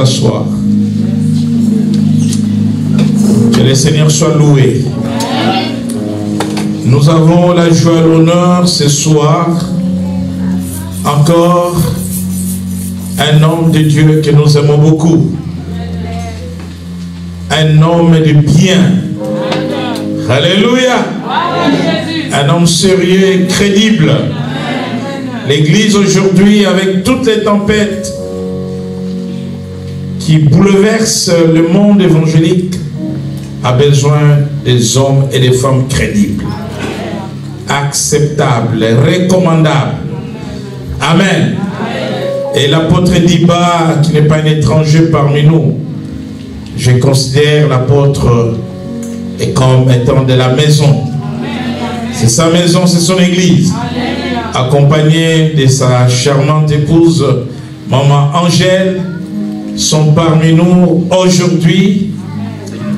t'asseoir. Que le Seigneur soit loué. Nous avons la joie et l'honneur ce soir, encore un homme de Dieu que nous aimons beaucoup. Un homme de bien. Alléluia. Un homme sérieux et crédible. L'Église aujourd'hui, avec toutes les tempêtes qui bouleversent le monde évangélique, a besoin des hommes et des femmes crédibles, acceptables, recommandables. Amen. Et l'apôtre Diba, qui n'est pas un étranger parmi nous, je considère l'apôtre comme étant de la maison. C'est sa maison, c'est son église. Accompagné de sa charmante épouse, maman Angèle, sont parmi nous aujourd'hui,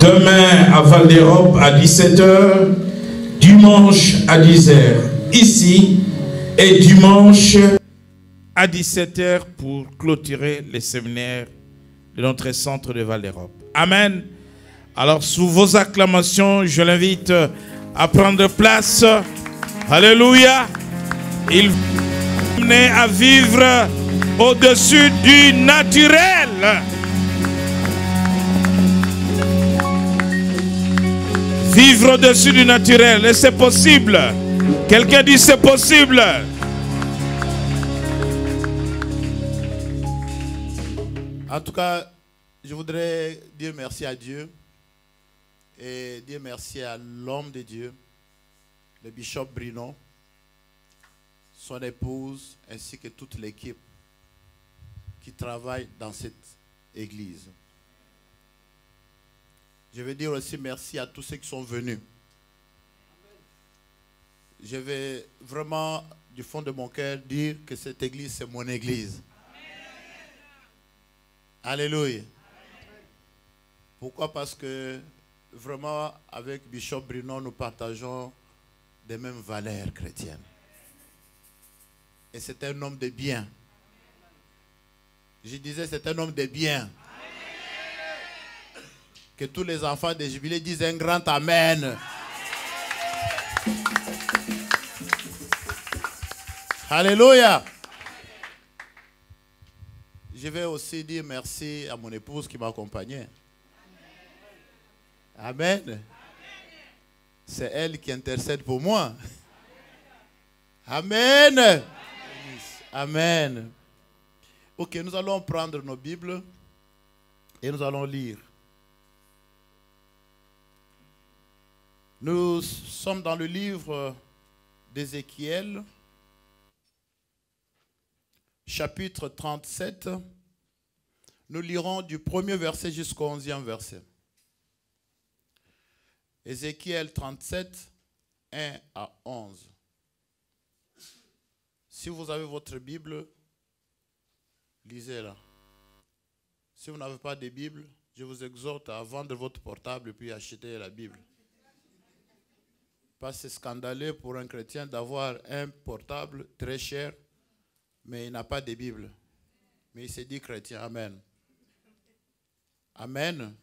demain à Val d'Europe à 17 h, dimanche à 10 h ici, et dimanche à 17 h pour clôturer les séminaires de notre centre de Val d'Europe. Amen. Alors, sous vos acclamations, je l'invite à prendre place. Alléluia. Il venait à vivre au-dessus du naturel. Vivre au-dessus du naturel. Et c'est possible. Quelqu'un dit c'est possible. En tout cas, je voudrais dire merci à Dieu et dire merci à l'homme de Dieu, le bishop Bruno, son épouse, ainsi que toute l'équipe qui travaille dans cette église. Je veux dire aussi merci à tous ceux qui sont venus. Je vais vraiment, du fond de mon cœur, dire que cette église, c'est mon église. Alléluia. Pourquoi? Parce que vraiment, avec Bishop Bruno, nous partageons des mêmes valeurs chrétiennes. Et c'est un homme de bien. Je disais, c'est un homme de bien. Que tous les enfants de Jubilé disent un grand Amen. Alléluia. Je vais aussi dire merci à mon épouse qui m'accompagnait. Amen. C'est elle qui intercède pour moi. Amen. Amen. Ok, nous allons prendre nos Bibles et nous allons lire. Nous sommes dans le livre d'Ézéchiel, chapitre 37. Nous lirons du premier verset jusqu'au 11e verset. Ézéchiel 37, 1 à 11. Si vous avez votre Bible, lisez-la. Si vous n'avez pas de Bible, je vous exhorte à vendre votre portable et puis acheter la Bible. Parce que c'est scandaleux pour un chrétien d'avoir un portable très cher, mais il n'a pas de Bible. Mais il se dit chrétien. Amen. Amen.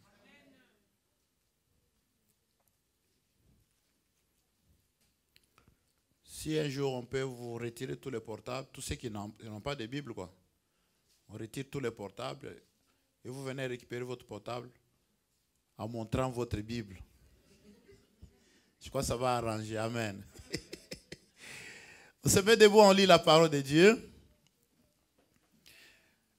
Si un jour on peut vous retirer tous les portables, tous ceux qui n'ont pas de Bible, quoi. On retire tous les portables et vous venez récupérer votre portable en montrant votre Bible. Je crois que ça va arranger. Amen. On se met debout, on lit la parole de Dieu.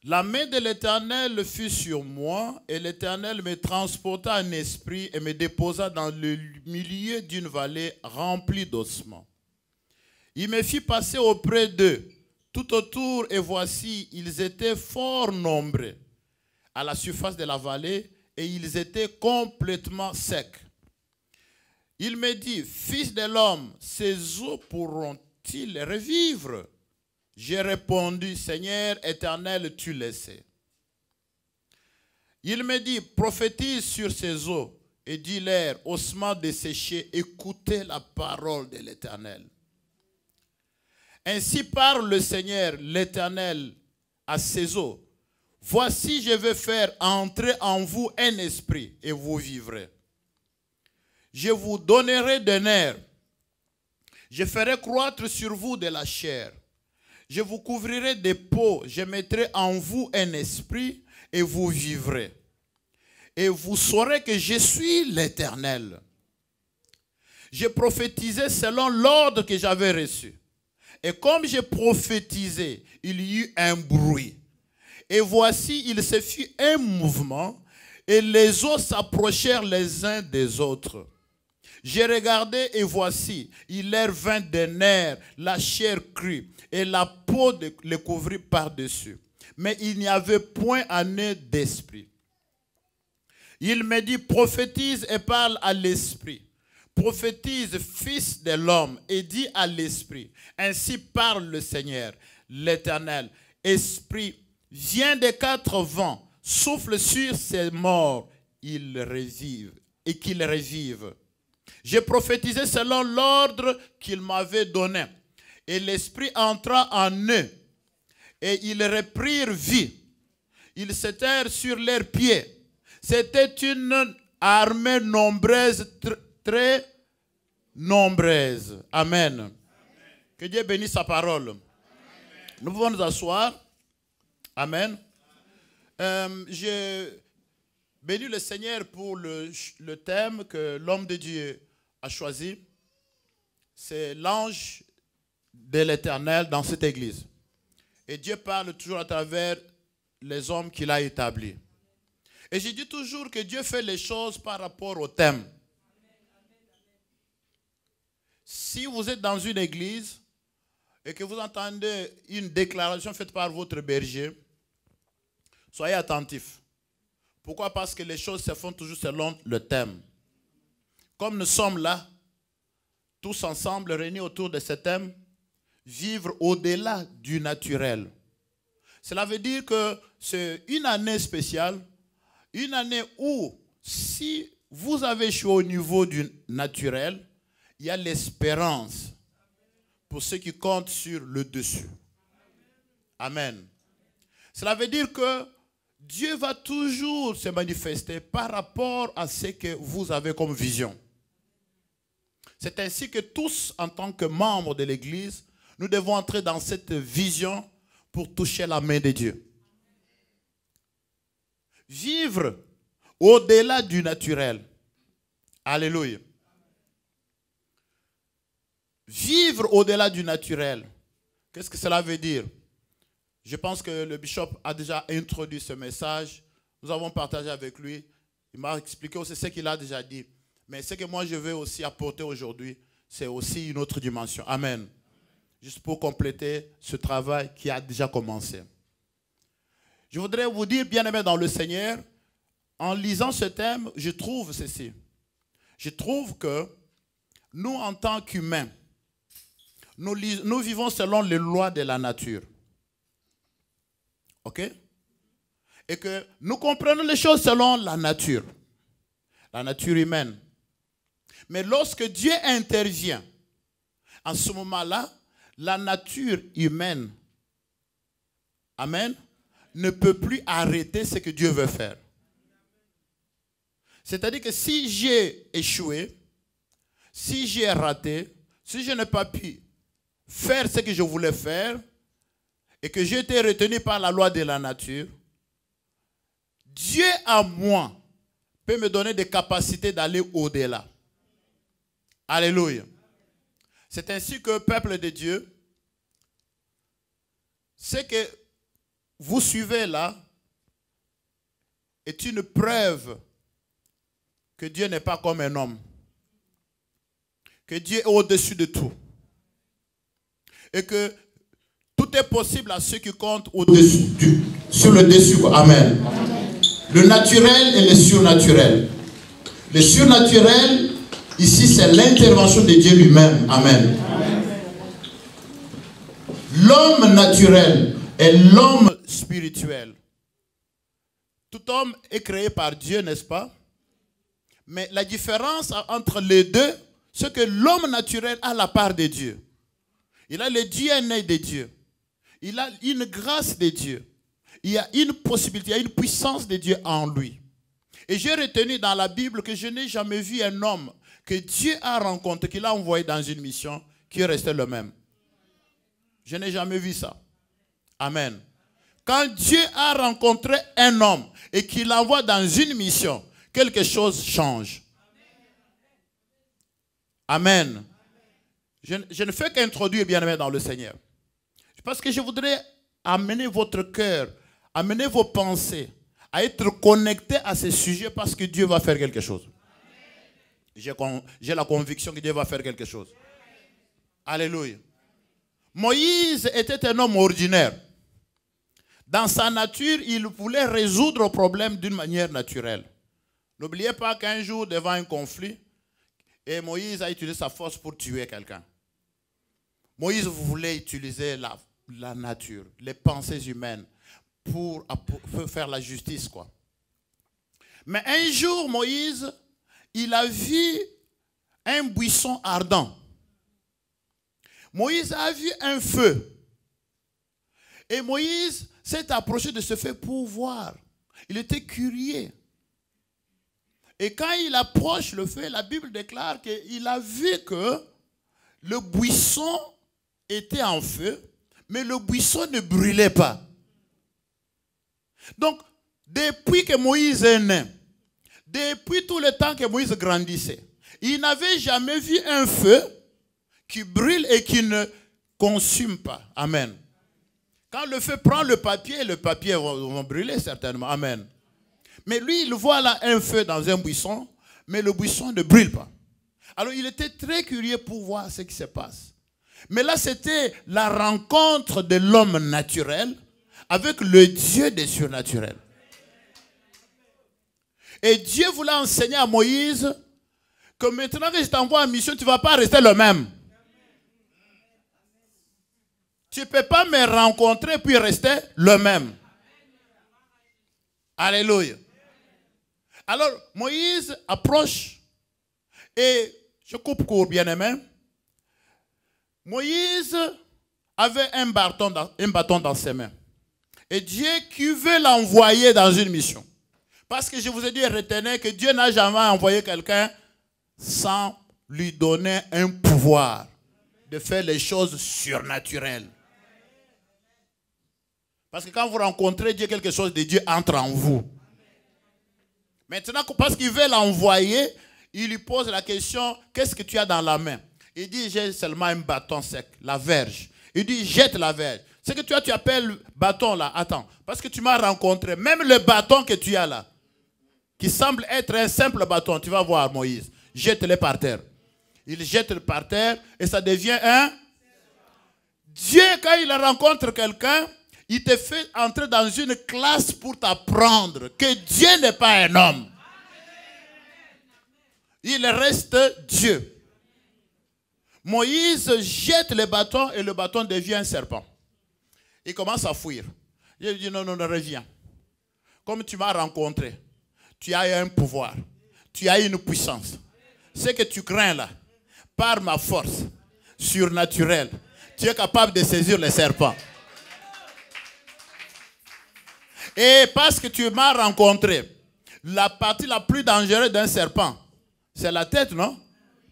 La main de l'Éternel fut sur moi, et l'Éternel me transporta en esprit et me déposa dans le milieu d'une vallée remplie d'ossements. Il me fit passer auprès d'eux, tout autour, et voici, ils étaient fort nombreux à la surface de la vallée, et ils étaient complètement secs. Il me dit, fils de l'homme, ces eaux pourront-ils revivre? J'ai répondu, Seigneur éternel, tu le sais. Il me dit, prophétise sur ces eaux et dis-leur, ossements desséchés, écoutez la parole de l'Éternel. Ainsi parle le Seigneur, l'Éternel, à ces eaux. Voici, je vais faire entrer en vous un esprit et vous vivrez. Je vous donnerai des nerfs. Je ferai croître sur vous de la chair. Je vous couvrirai des peaux. Je mettrai en vous un esprit et vous vivrez. Et vous saurez que je suis l'Éternel. Je prophétisais selon l'ordre que j'avais reçu. Et comme j'ai prophétisé, il y eut un bruit. Et voici, il se fit un mouvement, et les eaux s'approchèrent les uns des autres. J'ai regardé, et voici, il leur vint des nerfs, la chair crue, et la peau les couvrit par-dessus. Mais il n'y avait point en eux d'esprit. Il me dit, prophétise et parle à l'esprit. Prophétise, fils de l'homme, et dis à l'esprit. Ainsi parle le Seigneur, l'Éternel. Esprit, viens des quatre vents, souffle sur ces morts, ils revivent, et qu'ils revivent. J'ai prophétisé selon l'ordre qu'il m'avait donné. Et l'esprit entra en eux, et ils reprirent vie. Ils s'étèrent sur leurs pieds. C'était une armée nombreuse, très nombreuse. Amen. Amen. Que Dieu bénisse sa parole. Amen. Nous pouvons nous asseoir. Amen. J'ai béni le Seigneur pour le thème que l'homme de Dieu a choisi. C'est l'ange de l'Éternel dans cette église. Et Dieu parle toujours à travers les hommes qu'il a établis. Et je dis toujours que Dieu fait les choses par rapport au thème. Si vous êtes dans une église et que vous entendez une déclaration faite par votre berger, soyez attentifs. Pourquoi? Parce que les choses se font toujours selon le thème. Comme nous sommes là, tous ensemble réunis autour de ce thème, vivre au-delà du naturel. Cela veut dire que c'est une année spéciale, une année où si vous avez échoué au niveau du naturel, il y a l'espérance pour ceux qui comptent sur le dessus. Amen. Cela veut dire que Dieu va toujours se manifester par rapport à ce que vous avez comme vision. C'est ainsi que tous, en tant que membres de l'Église, nous devons entrer dans cette vision pour toucher la main de Dieu. Vivre au-delà du naturel. Alléluia. Vivre au-delà du naturel. Qu'est-ce que cela veut dire? Je pense que le bishop a déjà introduit ce message. Nous avons partagé avec lui. Il m'a expliqué aussi ce qu'il a déjà dit. Mais ce que moi je veux aussi apporter aujourd'hui, c'est aussi une autre dimension. Amen. Juste pour compléter ce travail qui a déjà commencé. Je voudrais vous dire, bien-aimés dans le Seigneur, en lisant ce thème, je trouve ceci. Je trouve que nous, en tant qu'humains, nous vivons selon les lois de la nature. OK? Et que nous comprenons les choses selon la nature humaine. Mais lorsque Dieu intervient, en ce moment-là, la nature humaine, amen, ne peut plus arrêter ce que Dieu veut faire. C'est-à-dire que si j'ai échoué, si j'ai raté, si je n'ai pas pu faire ce que je voulais faire, et que j'ai été retenu par la loi de la nature, Dieu à moi peut me donner des capacités d'aller au-delà. Alléluia. C'est ainsi que, peuple de Dieu, ce que vous suivez là est une preuve que Dieu n'est pas comme un homme. Que Dieu est au-dessus de tout. Et que tout est possible à ceux qui comptent au-dessus, sur le dessus. Amen. Le naturel et le surnaturel. Le surnaturel, ici, c'est l'intervention de Dieu lui-même. Amen. L'homme naturel et l'homme spirituel. Tout homme est créé par Dieu, n'est-ce pas? Mais la différence entre les deux, c'est que l'homme naturel a la part de Dieu. Il a le DNA de Dieu. Il a une grâce de Dieu. il y a une possibilité, il y a une puissance de Dieu en lui. Et j'ai retenu dans la Bible que je n'ai jamais vu un homme que Dieu a rencontré, qu'il a envoyé dans une mission, qui est resté le même. Je n'ai jamais vu ça. Amen. Quand Dieu a rencontré un homme et qu'il l'envoie dans une mission, quelque chose change. Amen. Je ne fais qu'introduire, bien-aimés dans le Seigneur. Parce que je voudrais amener votre cœur, amener vos pensées à être connectés à ce sujet parce que Dieu va faire quelque chose. J'ai la conviction que Dieu va faire quelque chose. Alléluia. Moïse était un homme ordinaire. Dans sa nature, il voulait résoudre le problème d'une manière naturelle. N'oubliez pas qu'un jour, devant un conflit, et Moïse a utilisé sa force pour tuer quelqu'un. Moïse voulait utiliser la nature, les pensées humaines pour faire la justice, quoi. Mais un jour, Moïse, il a vu un buisson ardent. Moïse a vu un feu. Et Moïse s'est approché de ce feu pour voir. Il était curieux. Et quand il approche le feu, la Bible déclare qu'il a vu que le buisson était en feu, mais le buisson ne brûlait pas. Donc, depuis que Moïse est né, depuis tout le temps que Moïse grandissait, il n'avait jamais vu un feu qui brûle et qui ne consume pas. Amen. Quand le feu prend le papier va brûler certainement. Amen. Mais lui, il voit là un feu dans un buisson, mais le buisson ne brûle pas. Alors, il était très curieux pour voir ce qui se passe. Mais là, c'était la rencontre de l'homme naturel avec le Dieu des surnaturels. Et Dieu voulait enseigner à Moïse que maintenant que je t'envoie en mission, tu ne vas pas rester le même. Tu ne peux pas me rencontrer puis rester le même. Alléluia. Alors, Moïse approche et je coupe court, bien-aimé. Moïse avait un bâton dans ses mains. Et Dieu qui veut l'envoyer dans une mission. Parce que je vous ai dit, retenez que Dieu n'a jamais envoyé quelqu'un sans lui donner un pouvoir de faire les choses surnaturelles. Parce que quand vous rencontrez Dieu, quelque chose de Dieu entre en vous. Maintenant, parce qu'il veut l'envoyer, il lui pose la question, qu'est-ce que tu as dans la main? Il dit, j'ai seulement un bâton sec, la verge. Il dit, jette la verge. Ce que tu appelles bâton là, attends, parce que tu m'as rencontré, même le bâton que tu as là, qui semble être un simple bâton, tu vas voir Moïse, jette-le par terre. Il jette par terre et ça devient un... Dieu, quand il rencontre quelqu'un, il te fait entrer dans une classe pour t'apprendre que Dieu n'est pas un homme. Il reste Dieu. Moïse jette le bâton et le bâton devient un serpent. Il commence à fuir. Il dit non, reviens. Comme tu m'as rencontré, tu as un pouvoir, tu as une puissance. Ce que tu crains là, par ma force surnaturelle, tu es capable de saisir les serpents. Et parce que tu m'as rencontré, la partie la plus dangereuse d'un serpent, c'est la tête, non?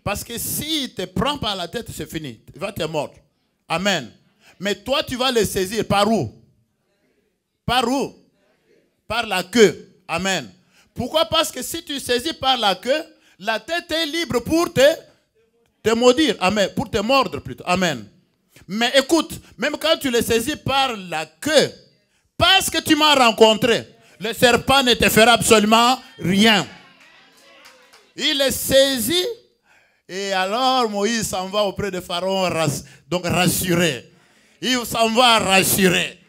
Parce que s'il te prend par la tête, c'est fini. Il va te mordre. Amen. Mais toi, tu vas le saisir par où? Par où? Par la queue. Amen. Pourquoi? Parce que si tu saisis par la queue, la tête est libre pour te maudire. Amen. Pour te mordre plutôt. Amen. Mais écoute, même quand tu le saisis par la queue, parce que tu m'as rencontré, le serpent ne te fera absolument rien. Il le saisit et alors Moïse s'en va auprès de Pharaon, donc rassuré. Il s'en va rassuré.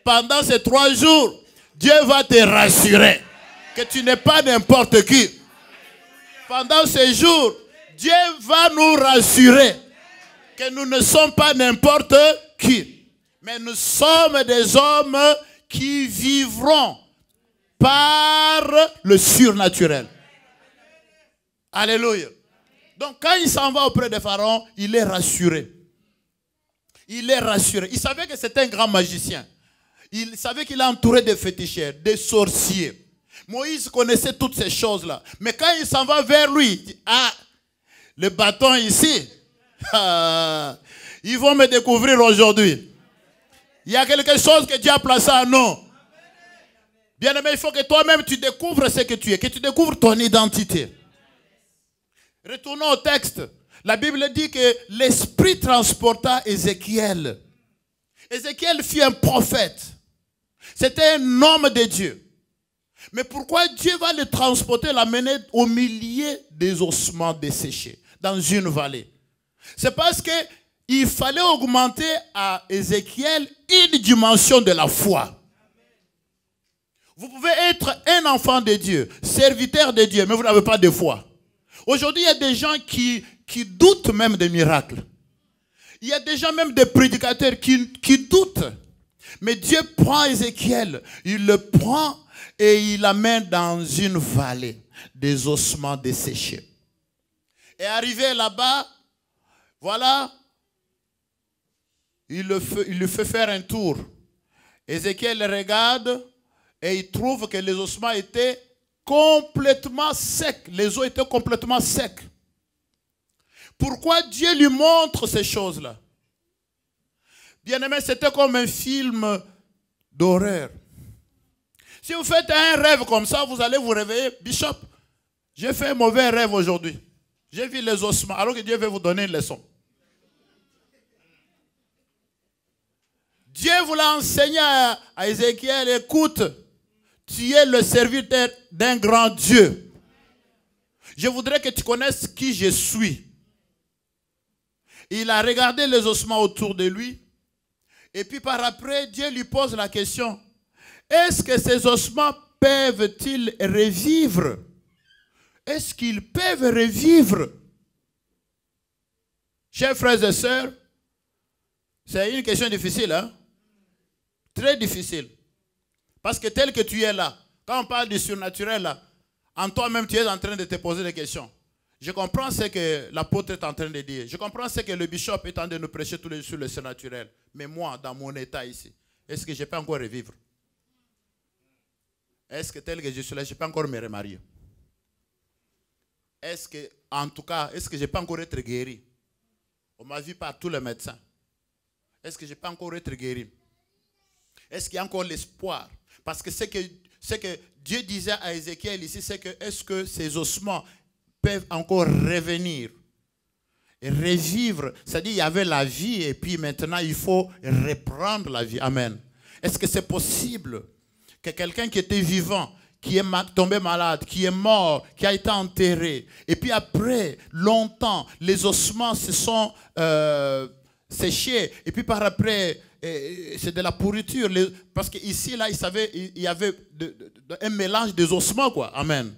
Pendant ces 3 jours, Dieu va te rassurer que tu n'es pas n'importe qui. Pendant ces jours, Dieu va nous rassurer que nous ne sommes pas n'importe qui. Mais nous sommes des hommes qui vivront par le surnaturel. Alléluia. Donc quand il s'en va auprès de Pharaon, il est rassuré. Il est rassuré. Il savait que c'était un grand magicien. Il savait qu'il est entouré de féticheurs, des sorciers. Moïse connaissait toutes ces choses-là. Mais quand il s'en va vers lui, il dit, ah, le bâton ici, ils vont me découvrir aujourd'hui. Il y a quelque chose que Dieu a placé en nous. Bien-aimé, il faut que toi-même tu découvres ce que tu es, que tu découvres ton identité. Retournons au texte. La Bible dit que l'Esprit transporta Ézéchiel. Ézéchiel fut un prophète. C'était un homme de Dieu. Mais pourquoi Dieu va le transporter, l'amener au milieu des ossements desséchés, dans une vallée? C'est parce qu'il fallait augmenter à Ézéchiel une dimension de la foi. Vous pouvez être un enfant de Dieu, serviteur de Dieu, mais vous n'avez pas de foi. Aujourd'hui, il y a des gens qui doutent même des miracles. Il y a des gens, même des prédicateurs, qui doutent. Mais Dieu prend Ézéchiel, il le prend et il l'amène dans une vallée des ossements desséchés. Et arrivé là-bas, voilà, il lui fait faire un tour. Ézéchiel regarde et il trouve que les ossements étaient complètement secs. Les os étaient complètement secs. Pourquoi Dieu lui montre ces choses-là? Bien-aimé, c'était comme un film d'horreur. Si vous faites un rêve comme ça, vous allez vous réveiller. Bishop, j'ai fait un mauvais rêve aujourd'hui. J'ai vu les ossements, alors que Dieu veut vous donner une leçon. Dieu voulait enseigner à Ézéchiel, écoute, tu es le serviteur d'un grand Dieu. Je voudrais que tu connaisses qui je suis. Il a regardé les ossements autour de lui. Et puis par après, Dieu lui pose la question. Est-ce que ces ossements peuvent-ils revivre? Est-ce qu'ils peuvent revivre? Chers frères et sœurs, c'est une question difficile, hein? Très difficile. Parce que tel que tu es là, quand on parle du surnaturel, là, en toi-même, tu es en train de te poser des questions. Je comprends ce que l'apôtre est en train de dire. Je comprends ce que le bishop est en train de nous prêcher tous les jours sur le surnaturel. Mais moi, dans mon état ici, est-ce que je peux encore revivre? Est-ce que tel que je suis là, je peux encore me remarier? Est-ce que, en tout cas, est-ce que je peux encore être guéri? On m'a vu par tous les médecins. Est-ce que je peux encore être guéri? Est-ce qu'il y a encore l'espoir? Parce que ce que Dieu disait à Ézéchiel ici, c'est que est-ce que ces ossements peuvent encore revenir et revivre? C'est-à-dire il y avait la vie et puis maintenant il faut reprendre la vie. Amen. Est-ce que c'est possible que quelqu'un qui était vivant, qui est tombé malade, qui est mort, qui a été enterré, et puis après, longtemps, les ossements se sont séchés, et puis par après, c'est de la pourriture, parce qu'ici, là, il y avait un mélange des ossements, quoi. Amen.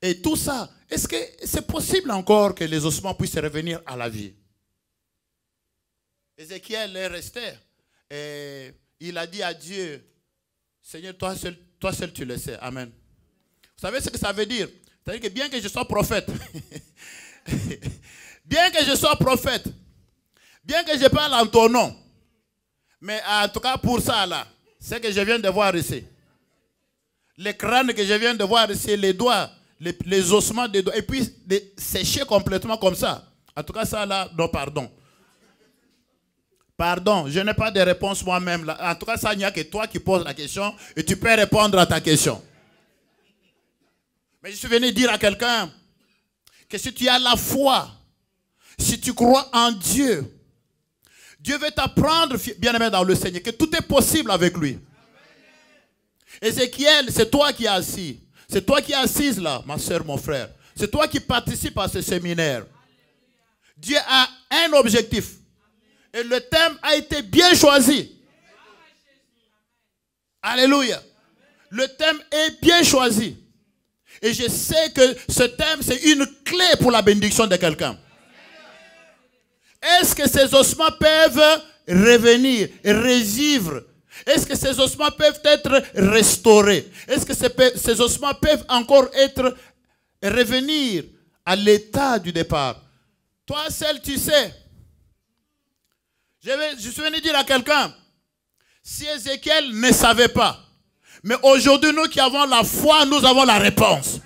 Et tout ça, est-ce que c'est possible encore que les ossements puissent revenir à la vie? Ézéchiel est resté, et il a dit à Dieu, Seigneur, toi seul tu le sais. Amen. Vous savez ce que ça veut dire? C'est-à-dire que bien que je sois prophète, bien que je sois prophète, bien que je parle en ton nom, mais en tout cas pour ça là, ce que je viens de voir ici, les crânes que je viens de voir ici, les doigts, les ossements des doigts, et puis sécher complètement comme ça. En tout cas ça là, non pardon. Pardon, je n'ai pas de réponse moi-même. En tout cas, ça, il n'y a que toi qui poses la question et tu peux répondre à ta question. Mais je suis venu dire à quelqu'un que si tu as la foi, si tu crois en Dieu, Dieu veut t'apprendre, bien-aimé dans le Seigneur, que tout est possible avec lui. Ézéchiel, c'est toi qui es assis. C'est toi qui es assise là, ma soeur, mon frère. C'est toi qui participes à ce séminaire. Dieu a un objectif. Et le thème a été bien choisi. Alléluia. Le thème est bien choisi. Et je sais que ce thème, c'est une clé pour la bénédiction de quelqu'un. Est-ce que ces ossements peuvent revenir, revivre? Est-ce que ces ossements peuvent être restaurés? Est-ce que ces ossements peuvent encore revenir à l'état du départ? Toi seul, tu sais. Je suis venu dire à quelqu'un, Si Ézéchiel ne savait pas, mais aujourd'hui, nous qui avons la foi, nous avons la réponse.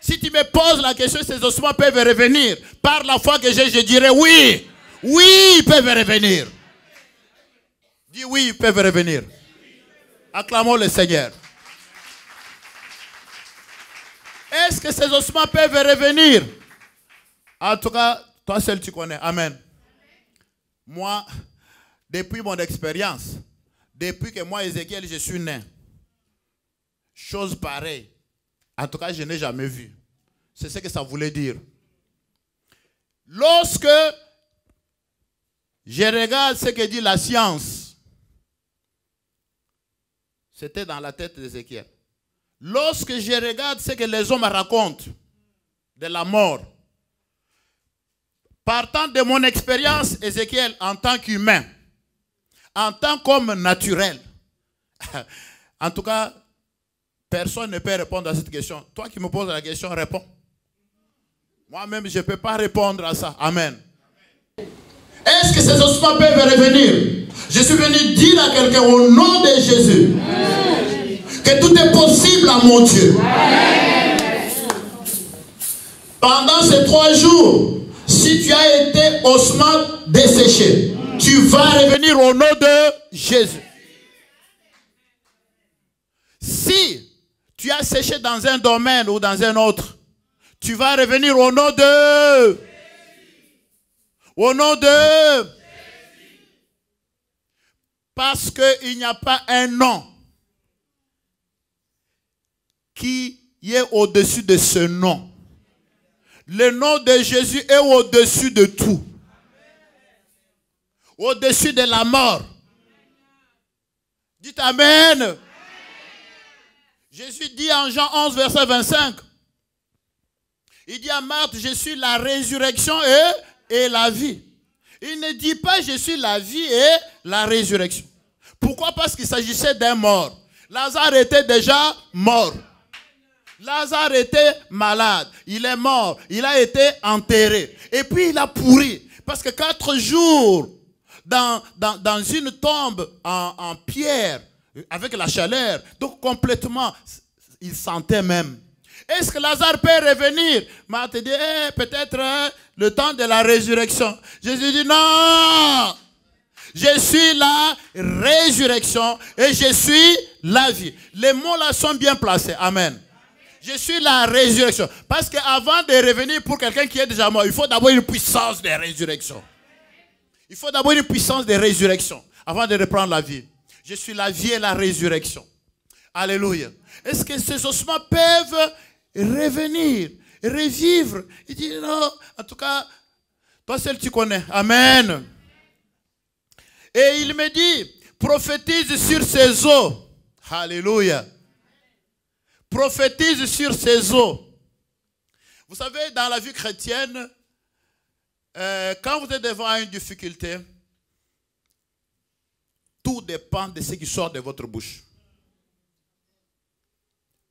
Si tu me poses la question, ces ossements peuvent revenir. Par la foi que j'ai, je dirais oui. Oui, ils peuvent revenir. Dis oui, ils peuvent revenir. Acclamons le Seigneur. Est-ce que ces ossements peuvent revenir? En tout cas, toi seul tu connais. Amen. Moi, depuis mon expérience, depuis que moi, Ézéchiel, je suis né, chose pareille, en tout cas, je n'ai jamais vu. C'est ce que ça voulait dire. Lorsque je regarde ce que dit la science, c'était dans la tête d'Ézéchiel. Lorsque je regarde ce que les hommes racontent de la mort, partant de mon expérience, Ézéchiel, en tant qu'humain, en tant qu'homme naturel, en tout cas, personne ne peut répondre à cette question. Toi qui me poses la question, réponds. Moi-même, je ne peux pas répondre à ça. Amen. Est-ce que ces ossements peuvent revenir? Je suis venu dire à quelqu'un au nom de Jésus que tout est possible à mon Dieu. Pendant ces 3 jours, si tu as été ossement desséché, tu vas revenir au nom de Jésus. Si tu as séché dans un domaine ou dans un autre, tu vas revenir au nom de... Au nom de... Parce qu'il n'y a pas un nom qui est au-dessus de ce nom. Le nom de Jésus est au-dessus de tout. Au-dessus de la mort. Dites Amen. Jésus dit en Jean 11, verset 25. Il dit à Marthe, je suis la résurrection et la vie. Il ne dit pas, je suis la vie et la résurrection. Pourquoi? Parce qu'il s'agissait d'un mort. Lazare était déjà mort. Lazare était malade. Il est mort. Il a été enterré. Et puis il a pourri. Parce que 4 jours dans une tombe en pierre, avec la chaleur, donc complètement, il sentait même. Est-ce que Lazare peut revenir? Marthe dit, peut-être le temps de la résurrection. Jésus dit, non! Je suis la résurrection et je suis la vie. Les mots là sont bien placés. Amen. Je suis la résurrection. Parce qu'avant de revenir pour quelqu'un qui est déjà mort, il faut d'abord une puissance de résurrection. Il faut d'abord une puissance de résurrection avant de reprendre la vie. Je suis la vie et la résurrection. Alléluia. Est-ce que ces ossements peuvent revenir, revivre? Il dit non. En tout cas, toi seul tu connais. Amen. Et il me dit, prophétise sur ces eaux. Alléluia. Prophétise sur ces eaux. Vous savez, dans la vie chrétienne, quand vous êtes devant une difficulté, tout dépend de ce qui sort de votre bouche.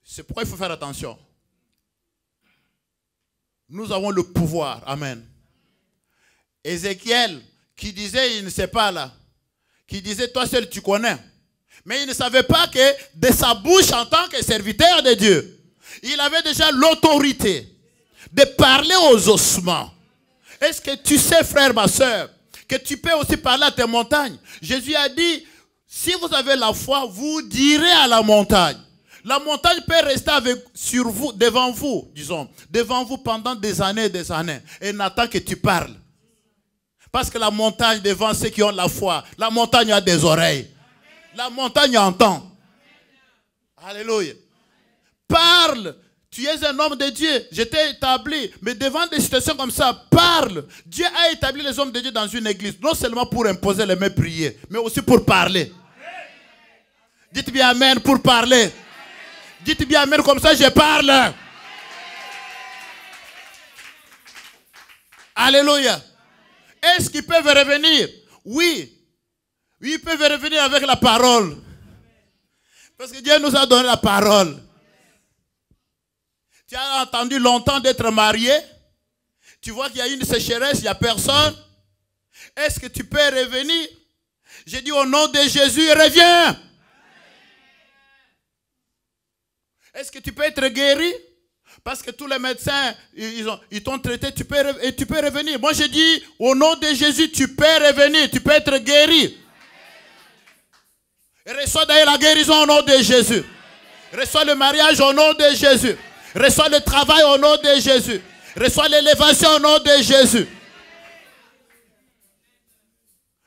C'est pourquoi il faut faire attention. Nous avons le pouvoir. Amen. Ézéchiel, qui disait, il ne sait pas là, qui disait, toi seul tu connais. Mais il ne savait pas que de sa bouche en tant que serviteur de Dieu, il avait déjà l'autorité de parler aux ossements. Est-ce que tu sais, frère, ma soeur, que tu peux aussi parler à tes montagnes? Jésus a dit, si vous avez la foi, vous direz à la montagne. La montagne peut rester sur vous, devant vous, disons, devant vous pendant des années et n'attend que tu parles. Parce que la montagne, devant ceux qui ont la foi, la montagne a des oreilles. La montagne entend. Alléluia. Parle. Tu es un homme de Dieu. Je t'ai établi. Mais devant des situations comme ça, parle. Dieu a établi les hommes de Dieu dans une église. Non seulement pour imposer les mains, prier, mais aussi pour parler. Dites bien amen pour parler. Dites bien amen comme ça je parle. Alléluia. Est-ce qu'ils peuvent revenir? Oui. Oui, ils peuvent revenir avec la parole. Parce que Dieu nous a donné la parole. Tu as entendu longtemps d'être marié. Tu vois qu'il y a une sécheresse, il n'y a personne. Est-ce que tu peux revenir? J'ai dit au nom de Jésus, reviens. Est-ce que tu peux être guéri? Parce que tous les médecins, ils t'ont traité, tu peux revenir. Moi, j'ai dit, au nom de Jésus, tu peux revenir, tu peux être guéri. Et reçois d'ailleurs la guérison au nom de Jésus. Reçois le mariage au nom de Jésus. Reçois le travail au nom de Jésus. Reçois l'élévation au nom de Jésus.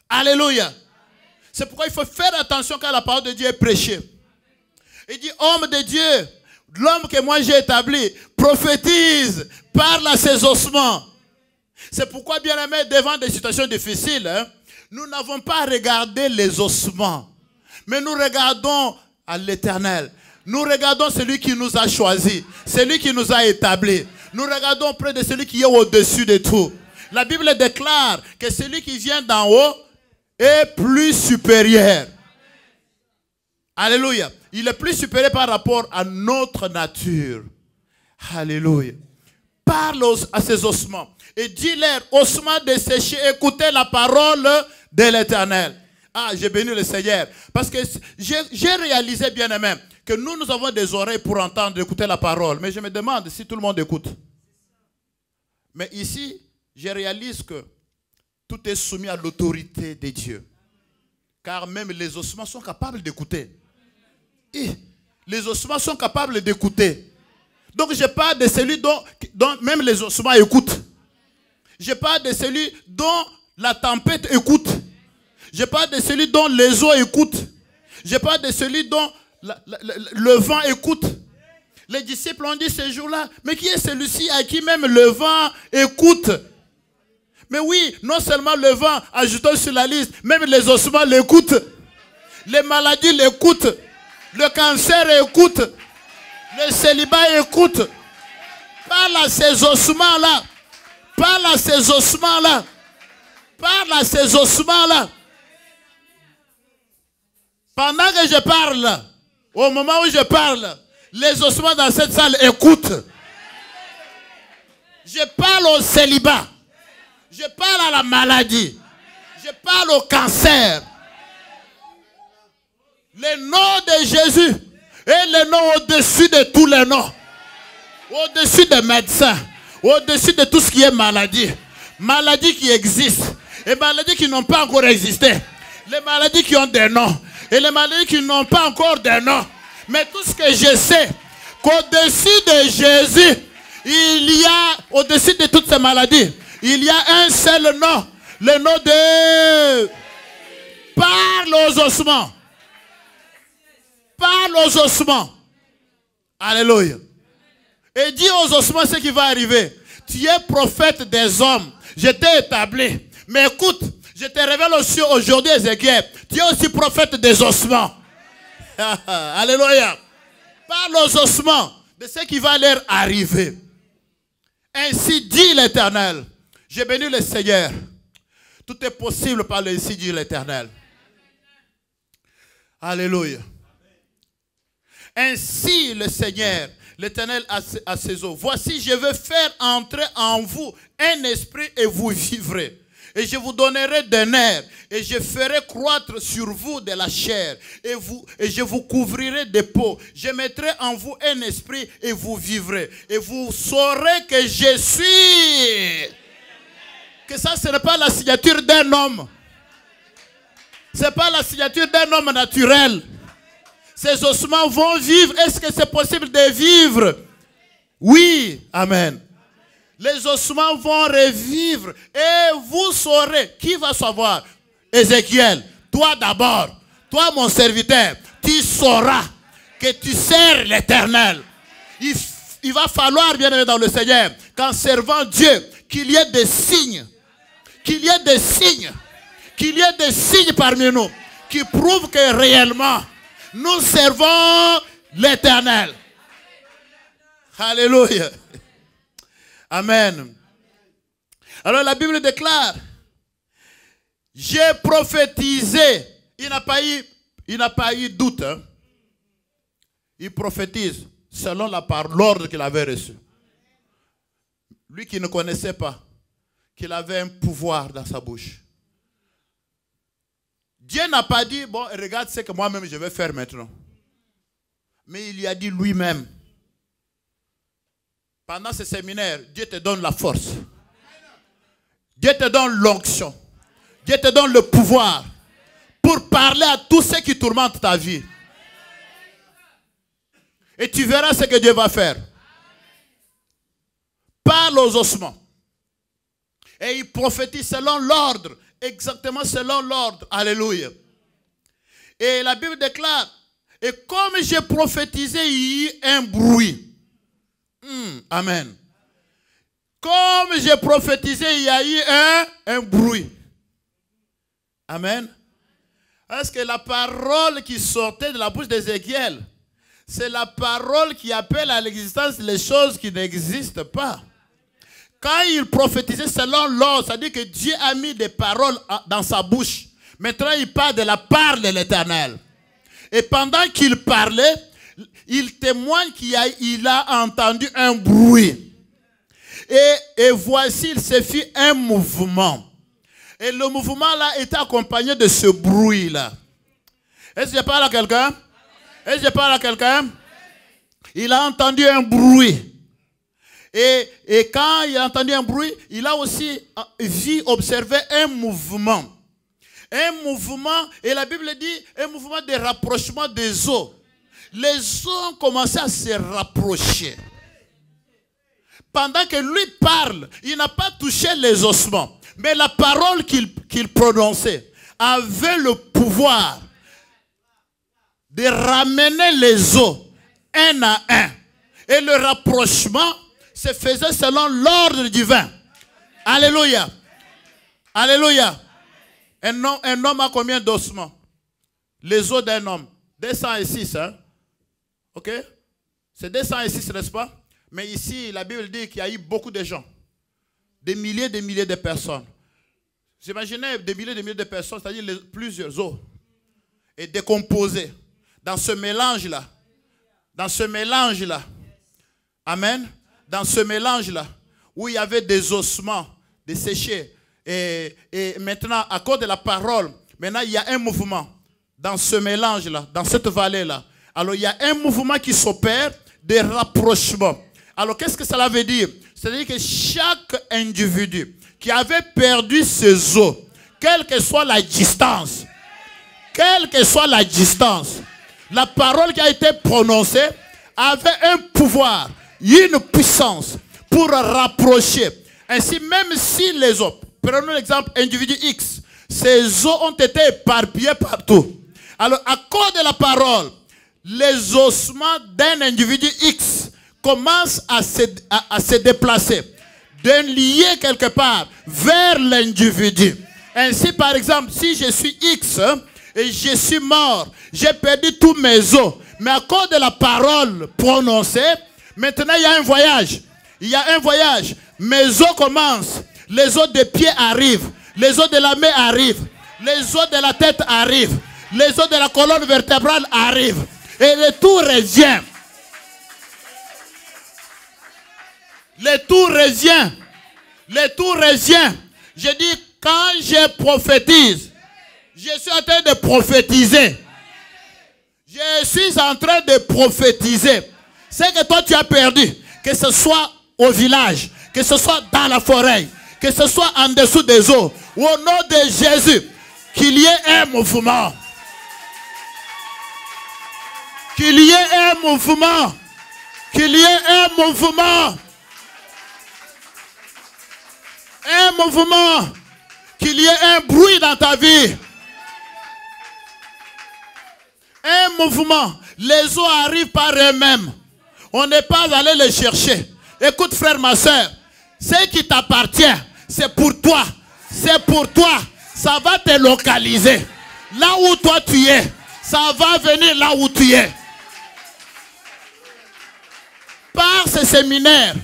Alléluia. C'est pourquoi il faut faire attention quand la parole de Dieu est prêchée. Il dit, homme de Dieu, l'homme que moi j'ai établi, prophétise, parle à ses ossements. C'est pourquoi, bien aimé, devant des situations difficiles, nous n'avons pas à regarder les ossements, mais nous regardons à l'Éternel. Nous regardons celui qui nous a choisis, celui qui nous a établis. Nous regardons auprès de celui qui est au-dessus de tout. La Bible déclare que celui qui vient d'en haut est plus supérieur. Alléluia. Il est plus supérieur par rapport à notre nature. Alléluia. Parle à ces ossements et dis-leur, ossements desséchés, écoutez la parole de l'Éternel. Ah, j'ai béni le Seigneur. Parce que j'ai réalisé, bien aimé, que nous avons des oreilles pour entendre, écouter la parole. Mais je me demande si tout le monde écoute. Mais ici, je réalise que tout est soumis à l'autorité de Dieu. Car même les ossements sont capables d'écouter. Les ossements sont capables d'écouter. Donc je parle de celui dont même les ossements écoutent. Je parle de celui dont la tempête écoute. Je parle de celui dont les eaux écoutent. Je parle de celui dont le vent écoute. Les disciples ont dit ce jour-là, mais qui est celui-ci à qui même le vent écoute? Mais oui, non seulement le vent, ajoutons sur la liste, même les ossements l'écoutent. Les maladies l'écoutent. Le cancer écoute. Le célibat écoute. Parle à ces ossements-là. Parle à ces ossements-là. Parle à ces ossements-là. Pendant que je parle, au moment où je parle, les ossements dans cette salle écoutent. Je parle au célibat. Je parle à la maladie. Je parle au cancer. Le nom de Jésus est le nom au-dessus de tous les noms. Au-dessus des médecins. Au-dessus de tout ce qui est maladie. Maladies qui existent. Et maladies qui n'ont pas encore existé. Les maladies qui ont des noms. Et les maladies qui n'ont pas encore de nom. Mais tout ce que je sais, qu'au-dessus de Jésus, il y a, au-dessus de toutes ces maladies, il y a un seul nom. Le nom de... Parle aux ossements. Parle aux ossements. Alléluia. Et dis aux ossements ce qui va arriver. Tu es prophète des hommes. Je t'ai établi. Mais écoute, je te révèle aussi aujourd'hui, Ézéchiel. Tu es aussi prophète des ossements. Alléluia. Parle aux ossements de ce qui va leur arriver. Ainsi dit l'Éternel. J'ai béni le Seigneur. Tout est possible par le ainsi dit l'Éternel. Alléluia. Ainsi le Seigneur, l'Éternel à ses eaux. Voici, je veux faire entrer en vous un esprit et vous vivrez. Et je vous donnerai des nerfs, et je ferai croître sur vous de la chair, et je vous couvrirai de peau. Je mettrai en vous un esprit, et vous vivrez. Et vous saurez que je suis. Que ça, ce n'est pas la signature d'un homme. Ce n'est pas la signature d'un homme naturel. Ces ossements vont vivre. Est-ce que c'est possible de vivre? Oui. Amen. Les ossements vont revivre et vous saurez. Qui va savoir? Ézéchiel, toi d'abord, toi mon serviteur, tu sauras que tu sers l'Éternel. Il va falloir, bien aimé dans le Seigneur, qu'en servant Dieu, qu'il y ait des signes, qu'il y ait des signes, qu'il y ait des signes parmi nous qui prouvent que réellement nous servons l'Éternel. Alléluia. Amen. Alors la Bible déclare, j'ai prophétisé. Il n'a pas eu doute. Hein. Il prophétise selon l'ordre qu'il avait reçu. Lui qui ne connaissait pas qu'il avait un pouvoir dans sa bouche. Dieu n'a pas dit, bon, regarde ce que moi-même je vais faire maintenant. Mais il y a dit lui-même. Pendant ce séminaire, Dieu te donne la force. Dieu te donne l'onction. Dieu te donne le pouvoir pour parler à tous ceux qui tourmentent ta vie. Et tu verras ce que Dieu va faire. Parle aux ossements. Et il prophétise selon l'ordre. Exactement selon l'ordre. Alléluia. Et la Bible déclare, et comme j'ai prophétisé, il y eut un bruit. Amen. Comme j'ai prophétisé, il y a eu un bruit. Amen. Est-ce que la parole qui sortait de la bouche d'Ézéchiel, c'est la parole qui appelle à l'existence les choses qui n'existent pas. Quand il prophétisait selon l'ordre, c'est-à-dire que Dieu a mis des paroles dans sa bouche. Maintenant, il parle de la part de l'Éternel. Et pendant qu'il parlait, il témoigne qu'il a entendu un bruit. Et voici, il se fit un mouvement. Et le mouvement là était accompagné de ce bruit-là. Est-ce que je parle à quelqu'un? Est-ce que je parle à quelqu'un? Il a entendu un bruit. Et quand il a entendu un bruit, il a aussi vu, observé un mouvement. Un mouvement, et la Bible dit, un mouvement de rapprochement des eaux. Les eaux ont commencé à se rapprocher. Pendant que lui parle, il n'a pas touché les ossements. Mais la parole qu'il prononçait avait le pouvoir de ramener les eaux un à un. Et le rapprochement se faisait selon l'ordre divin. Alléluia. Alléluia. Un homme a combien d'ossements? Les os d'un homme. 206, hein? Ok? C'est 206, n'est-ce pas? Mais ici, la Bible dit qu'il y a eu beaucoup de gens. Des milliers de personnes. J'imaginais des milliers de personnes, c'est-à-dire plusieurs os. Et décomposés. Dans ce mélange-là. Dans ce mélange-là. Amen. Dans ce mélange-là. Où il y avait des ossements desséchés. Et maintenant, à cause de la parole, maintenant il y a un mouvement. Dans ce mélange-là. Dans cette vallée-là. Alors il y a un mouvement qui s'opère de rapprochement. Alors qu'est-ce que cela veut dire? C'est-à-dire que chaque individu qui avait perdu ses os, quelle que soit la distance, la parole qui a été prononcée avait un pouvoir, une puissance pour rapprocher. Ainsi, même si les os, prenons l'exemple individu X, ses os ont été éparpillés partout. Alors à cause de la parole, les ossements d'un individu X commencent à se déplacer d'un lieu quelque part vers l'individu. Ainsi, par exemple, si je suis X et je suis mort, j'ai perdu tous mes os, mais à cause de la parole prononcée, maintenant il y a un voyage. Il y a un voyage. Mes os commencent. Les os des pieds arrivent. Les os de la main arrivent. Les os de la tête arrivent. Les os de la colonne vertébrale arrivent. Et le tout revient. Le tout revient. Le tout revient. Je dis, quand je prophétise, je suis en train de prophétiser. Je suis en train de prophétiser. C'est que toi tu as perdu. Que ce soit au village, que ce soit dans la forêt, que ce soit en dessous des eaux. Au nom de Jésus, qu'il y ait un mouvement. Qu'il y ait un mouvement. Qu'il y ait un mouvement. Un mouvement. Qu'il y ait un bruit dans ta vie. Un mouvement. Les eaux arrivent par eux-mêmes. On n'est pas allé les chercher. Écoute frère, ma soeur. Ce qui t'appartient, c'est pour toi. C'est pour toi. Ça va te localiser. Là où toi tu es, ça va venir là où tu es. Par ce séminaire,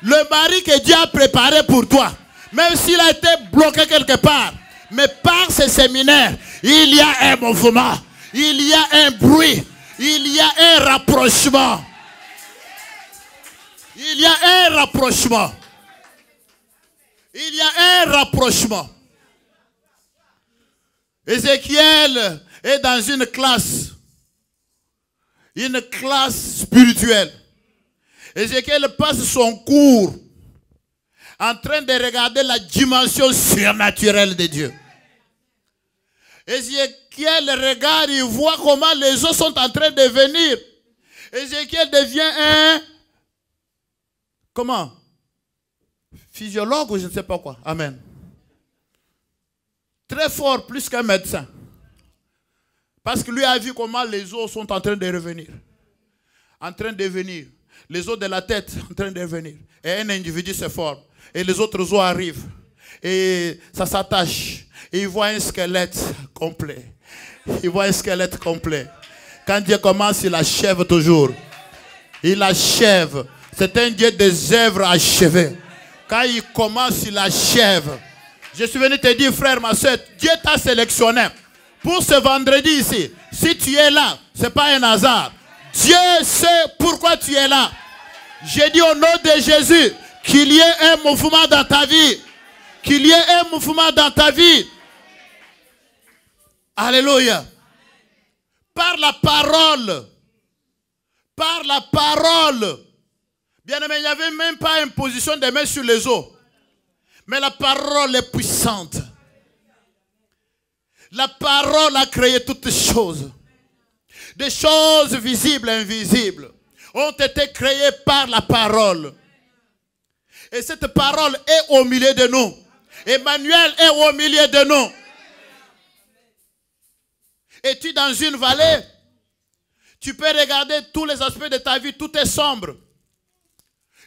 le mari que Dieu a préparé pour toi, même s'il a été bloqué quelque part, mais par ce séminaire, il y a un mouvement, il y a un bruit, il y a un rapprochement. Il y a un rapprochement. Il y a un rapprochement. Ézéchiel est dans une classe spirituelle. Ézéchiel passe son cours en train de regarder la dimension surnaturelle de Dieu. Ézéchiel regarde, il voit comment les eaux sont en train de venir. Ézéchiel devient un... Comment? Physiologue ou je ne sais pas quoi. Amen. Très fort, plus qu'un médecin. Parce que lui a vu comment les eaux sont en train de revenir. En train de venir. Les os de la tête en train de venir. Et un individu se forme. Et les autres os arrivent. Et ça s'attache. Et il voit un squelette complet. Il voit un squelette complet. Quand Dieu commence, il achève toujours. Il achève. C'est un Dieu des œuvres achevées. Quand il commence, il achève. Je suis venu te dire, frère, ma soeur, Dieu t'a sélectionné pour ce vendredi ici. Si tu es là, ce n'est pas un hasard. Dieu sait pourquoi tu es là. J'ai dit au nom de Jésus qu'il y ait un mouvement dans ta vie. Qu'il y ait un mouvement dans ta vie. Alléluia. Par la parole. Par la parole. Bien aimé, il n'y avait même pas une position de main sur les eaux. Mais la parole est puissante. La parole a créé toutes choses. Des choses visibles et invisibles ont été créées par la parole. Et cette parole est au milieu de nous. Emmanuel est au milieu de nous. Es-tu dans une vallée? Tu peux regarder tous les aspects de ta vie, tout est sombre.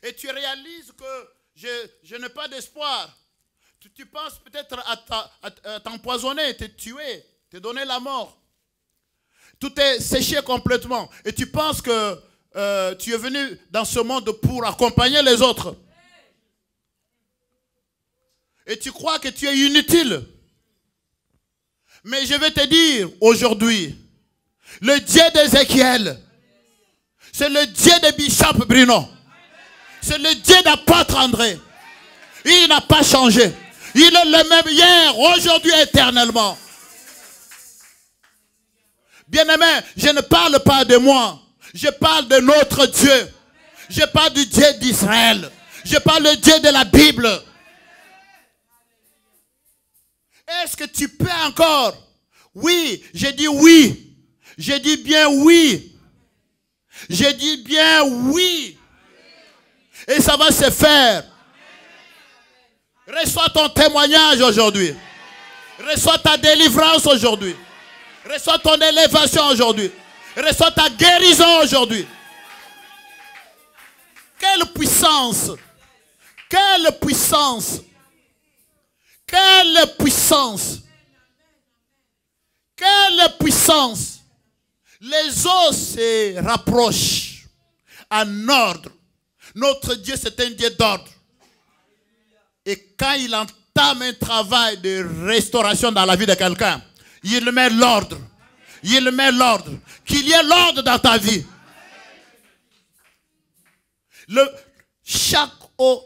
Et tu réalises que je n'ai pas d'espoir. Tu penses peut-être à t'empoisonner, te tuer, te donner la mort. Tout est séché complètement. Et tu penses que tu es venu dans ce monde pour accompagner les autres. Et tu crois que tu es inutile. Mais je vais te dire aujourd'hui, le Dieu d'Ézéchiel, c'est le Dieu de Bishop Bruno. C'est le Dieu d'apôtre André. Il n'a pas changé. Il est le même hier, aujourd'hui, éternellement. Bien-aimé, je ne parle pas de moi. Je parle de notre Dieu. Je parle du Dieu d'Israël. Je parle du Dieu de la Bible. Est-ce que tu peux encore? Oui, j'ai dit oui. Je dis bien oui. Je dis bien oui. Et ça va se faire. Reçois ton témoignage aujourd'hui. Reçois ta délivrance aujourd'hui. Reçois ton élévation aujourd'hui. Reçois ta guérison aujourd'hui. Quelle puissance! Quelle puissance! Quelle puissance! Quelle puissance! Les eaux se rapprochent en ordre. Notre Dieu, c'est un Dieu d'ordre. Et quand il entame un travail de restauration dans la vie de quelqu'un, il met l'ordre. Il met l'ordre. Qu'il y ait l'ordre dans ta vie. Chaque eau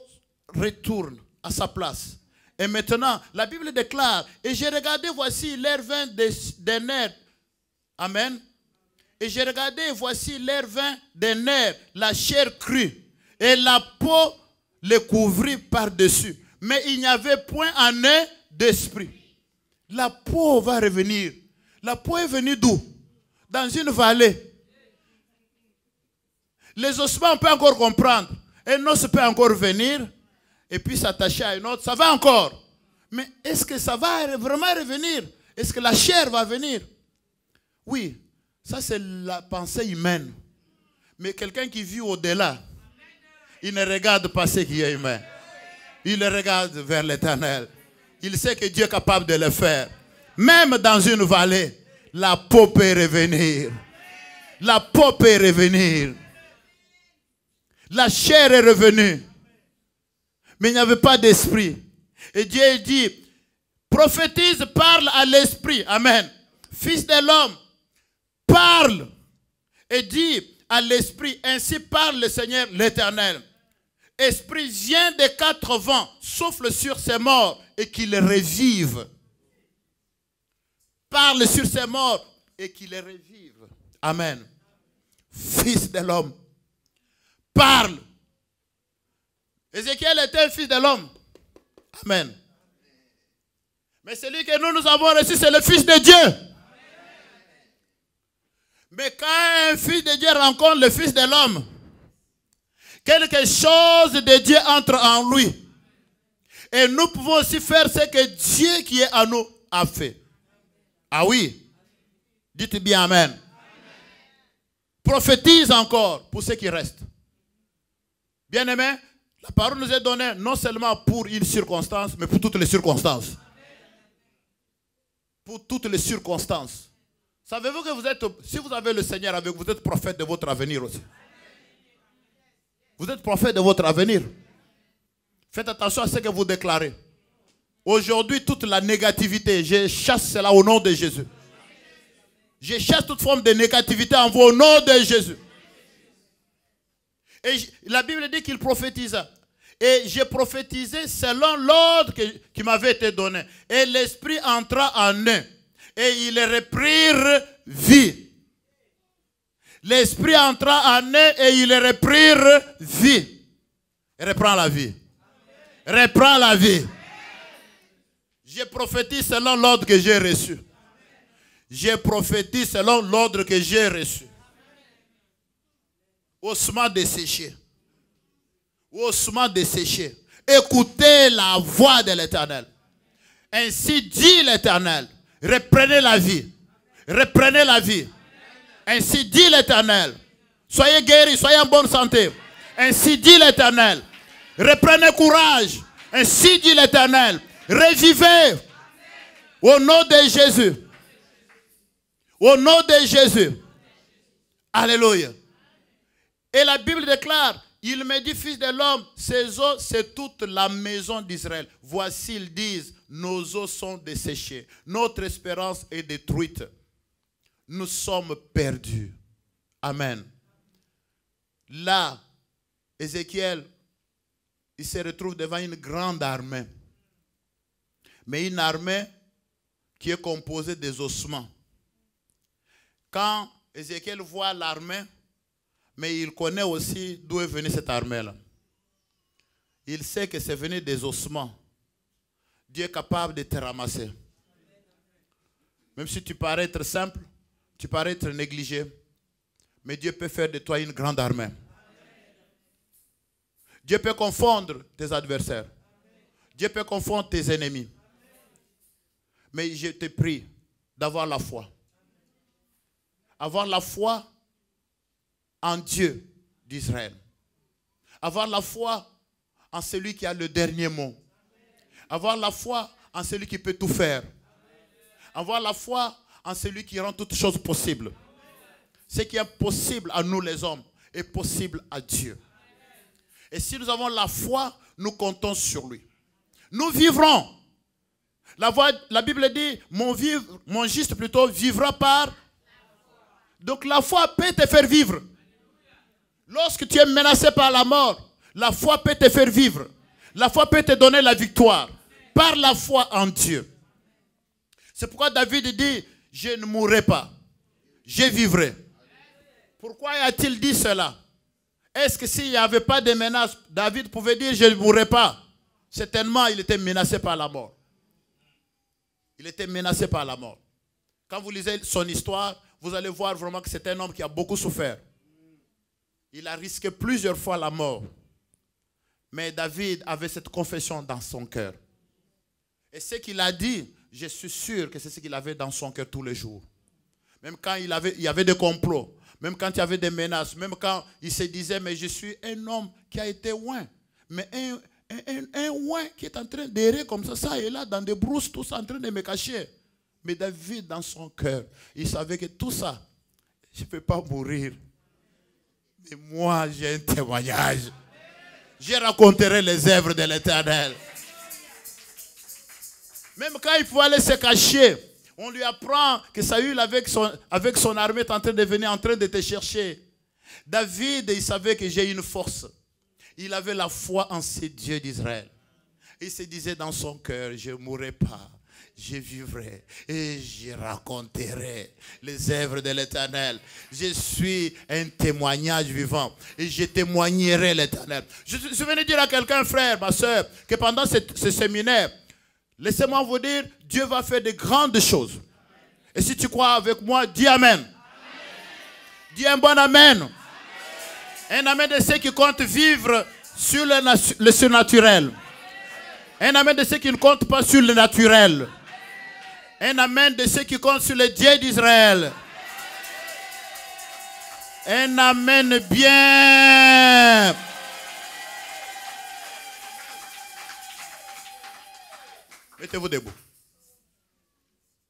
retourne à sa place. Et maintenant, la Bible déclare, et j'ai regardé, voici l'air vint des nerfs. Amen. Et j'ai regardé, voici l'air vint des nerfs, la chair crue. Et la peau le couvrit par-dessus. Mais il n'y avait point en eux d'esprit. La peau va revenir. La peau est venue d'où? Dans une vallée. Les ossements, on peut encore comprendre. Un os peut encore venir et puis s'attacher à un autre. Ça va encore. Mais est-ce que ça va vraiment revenir? Est-ce que la chair va venir? Oui, ça c'est la pensée humaine. Mais quelqu'un qui vit au-delà, il ne regarde pas ce qui est humain. Il regarde vers l'Éternel. Il sait que Dieu est capable de le faire. Même dans une vallée, la peau peut revenir. La peau peut revenir. La chair est revenue. Mais il n'y avait pas d'esprit. Et Dieu dit, prophétise, parle à l'esprit. Amen. Fils de l'homme, parle et dis à l'esprit, ainsi parle le Seigneur l'Éternel. Esprit, viens des quatre vents, souffle sur ces morts et qu'ils revivent. parle sur ces morts et qu'il les revive. Amen. Fils de l'homme, parle. Ézéchiel était un fils de l'homme. Amen. Mais celui que nous avons reçu, c'est le Fils de Dieu. Mais quand un fils de Dieu rencontre le Fils de l'homme, quelque chose de Dieu entre en lui. Et nous pouvons aussi faire ce que Dieu qui est en nous a fait. Ah oui. Dites bien Amen. Amen. Prophétise encore pour ceux qui restent. Bien-aimés, la parole nous est donnée non seulement pour une circonstance, mais pour toutes les circonstances. Pour toutes les circonstances. Savez-vous que vous êtes, si vous avez le Seigneur avec vous, vous êtes prophète de votre avenir aussi. Vous êtes prophète de votre avenir. Faites attention à ce que vous déclarez. Aujourd'hui, toute la négativité, je chasse cela au nom de Jésus. Je chasse toute forme de négativité en vous au nom de Jésus. Et la Bible dit qu'il prophétisa. Et j'ai prophétisé selon l'ordre qui m'avait été donné. Et l'Esprit entra en eux. Et ils reprirent vie. L'Esprit entra en eux et ils reprirent vie. Reprends la vie. Reprends la vie. J'ai prophétisé selon l'ordre que j'ai reçu. J'ai prophétisé selon l'ordre que j'ai reçu. Ossements desséchés. Ossements desséchés. Écoutez la voix de l'Éternel. Ainsi dit l'Éternel. Reprenez la vie. Reprenez la vie. Ainsi dit l'Éternel. Soyez guéris, soyez en bonne santé. Ainsi dit l'Éternel. Reprenez courage. Ainsi dit l'Éternel. Revivez. Au nom de Jésus. Au nom de Jésus. Alléluia. Et la Bible déclare, il me dit, fils de l'homme, ces eaux, c'est toute la maison d'Israël. Voici, ils disent, nos eaux sont desséchées. Notre espérance est détruite. Nous sommes perdus. Amen. Là, Ézéchiel, il se retrouve devant une grande armée. Mais une armée qui est composée des ossements. Quand Ézéchiel voit l'armée, mais il connaît aussi d'où est venue cette armée-là. Il sait que c'est venu des ossements. Dieu est capable de te ramasser. Même si tu parais être simple, tu parais être négligé, mais Dieu peut faire de toi une grande armée. Dieu peut confondre tes adversaires. Dieu peut confondre tes ennemis. Mais je te prie d'avoir la foi. Avoir la foi en Dieu d'Israël. Avoir la foi en celui qui a le dernier mot. Avoir la foi en celui qui peut tout faire. Avoir la foi en celui qui rend toutes choses possibles. Ce qui est possible à nous les hommes est possible à Dieu. Et si nous avons la foi, nous comptons sur lui. Nous vivrons. La Bible dit, mon juste plutôt vivra par. Donc la foi peut te faire vivre. Lorsque tu es menacé par la mort, la foi peut te faire vivre. La foi peut te donner la victoire. Par la foi en Dieu. C'est pourquoi David dit, je ne mourrai pas. Je vivrai. Pourquoi a-t-il dit cela? Est-ce que s'il n'y avait pas de menace, David pouvait dire, je ne mourrai pas? Certainement, il était menacé par la mort. Il était menacé par la mort. Quand vous lisez son histoire, vous allez voir vraiment que c'est un homme qui a beaucoup souffert. Il a risqué plusieurs fois la mort. Mais David avait cette confession dans son cœur. Et ce qu'il a dit, je suis sûr que c'est ce qu'il avait dans son cœur tous les jours. Même quand il y avait des complots, même quand il y avait des menaces, même quand il se disait, mais je suis un homme qui a été loin. Mais un oin qui est en train d'errer comme ça et là, dans des brousses, tout ça, en train de me cacher. Mais David, dans son cœur, il savait que tout ça, je ne peux pas mourir. Mais moi, j'ai un témoignage. Je raconterai les œuvres de l'Éternel. Même quand il faut aller se cacher, on lui apprend que Saül avec son armée est en train de venir, en train de te chercher. David, il savait que j'ai une force. Il avait la foi en ce Dieu d'Israël. Il se disait dans son cœur, je ne mourrai pas. je vivrai et je raconterai les œuvres de l'Éternel. Je suis un témoignage vivant et je témoignerai l'Éternel. Je venais dire à quelqu'un, frère, ma soeur, que pendant ce séminaire, laissez-moi vous dire, Dieu va faire de grandes choses. Et si tu crois avec moi, dis Amen. Amen. Dis un bon Amen. Amen. Un Amen de ceux qui comptent vivre sur le surnaturel. Un Amen de ceux qui ne comptent pas sur le naturel. Un Amen de ceux qui comptent sur le Dieu d'Israël. Un Amen bien. Mettez-vous debout.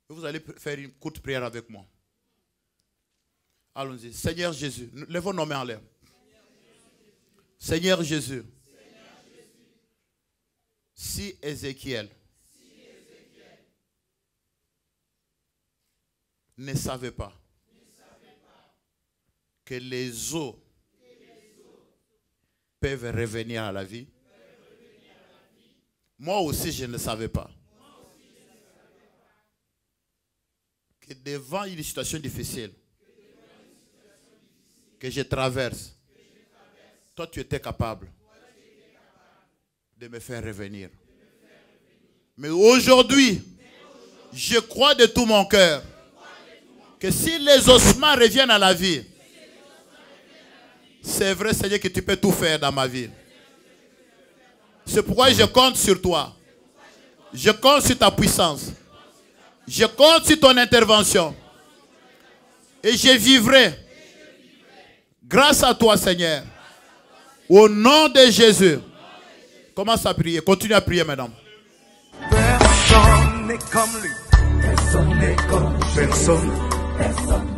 Vous allez faire une courte prière avec moi. Allons-y. Seigneur Jésus, lèvons nos mains en l'air. Seigneur Jésus, si Ézéchiel ne savait pas que les eaux peuvent revenir à la vie, moi aussi je ne savais pas que devant une situation difficile que je traverse, toi tu étais capable de me faire revenir. Mais aujourd'hui, je crois de tout mon cœur que si les ossements reviennent à la vie, c'est vrai, Seigneur, que tu peux tout faire dans ma vie. C'est pourquoi je compte sur toi. Je compte sur ta puissance. Je compte sur ton intervention. Et je vivrai grâce à toi, Seigneur. Au nom de Jésus. Commence à prier. Continue à prier, madame. Personne n'est comme lui. Personne n'est comme lui. Personne.